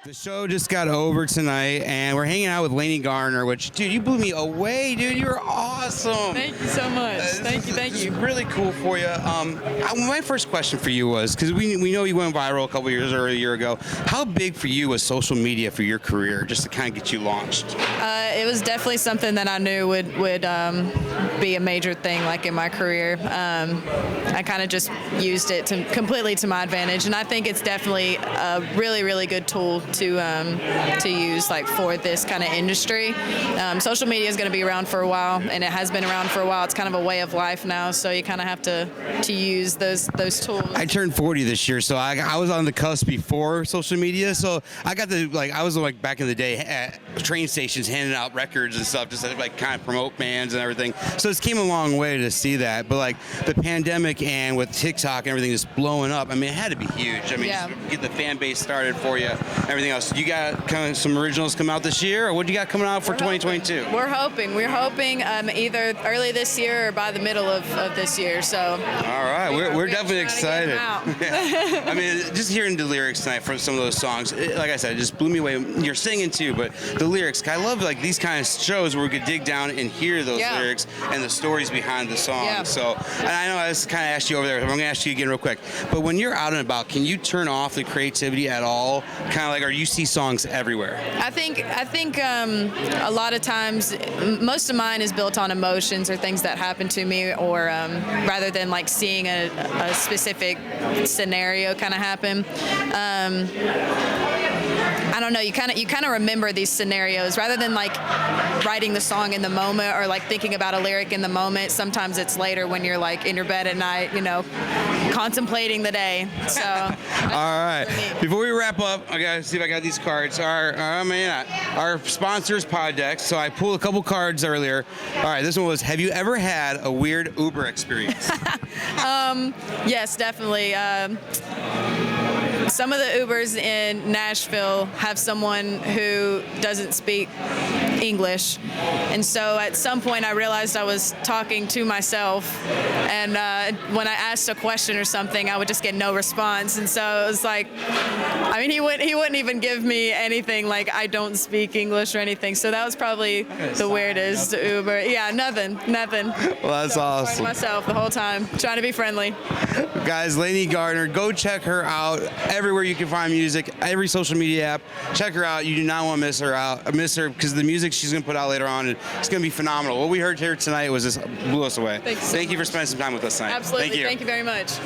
The show just got over tonight, and we're hanging out with Lanie Gardner, which, dude, you blew me away, dude. You were awesome. Thank you so much. Thank you. Really cool for you. My first question for you was, because we know you went viral a couple years or a year ago, how big for you was social media for your career, just to kind of get you launched? It was definitely something that I knew would be a major thing, like in my career. I kind of just used it completely to my advantage, and I think it's definitely a really, really good tool to use, like, for this kind of industry. Social media is going to be around for a while, and it has been around for a while. It's kind of a way of life now, so you kind of have to use those tools. I turned 40 this year, so I was on the cusp before social media, so I got to, like, I was like back in the day at train stations handing out records and stuff just to, like, kind of promote bands and everything. So it's came a long way to see that, but like the pandemic and with TikTok and everything just blowing up, I mean, it had to be huge. I mean, Yeah. just get the fan base started for you, everything else. You got kind of some originals come out this year, or what do you got coming out for 2022? We're hoping either early this year or by the middle of this year. So All right, we're definitely excited. Yeah. I mean, just hearing the lyrics tonight from some of those songs, like I said, it just blew me away. You're singing too, but the lyrics, I love like these kind of shows where we could dig down and hear those lyrics and the stories behind the song. Yeah. So, and I know I just kind of asked you over there, but I'm going to ask you again real quick. But when you're out and about, can you turn off the creativity at all? Kind of like, or you see songs everywhere? I think a lot of times, most of mine is built on emotions or things that happen to me, or rather than like seeing a specific scenario kind of happen. I don't know. You kind of remember these scenarios rather than like writing the song in the moment or like thinking about a lyric in the moment. Sometimes it's later when you're like in your bed at night, contemplating the day. So. All right. Before we wrap up, I gotta see if I got these cards. Our sponsor is Poddex, so I pulled a couple cards earlier. All right. This one was: have you ever had a weird Uber experience? Yes, definitely. Some of the Ubers in Nashville have someone who doesn't speak English, and so at some point I realized I was talking to myself, and when I asked a question or something, I would just get no response, and so it was like, I mean, he wouldn't even give me anything, like I don't speak English or anything, so that was probably the weirdest Uber. Yeah, nothing. Well, that's awesome. To myself the whole time, trying to be friendly. Guys, Lanie Gardner, go check her out everywhere you can find music, every social media app. Check her out. You do not want to miss her because the music she's going to put out later on, it's going to be phenomenal. What we heard here tonight was just blew us away. Thank you so Thank you for much. spending some time with us tonight. Absolutely. Thank you. Thank you very much.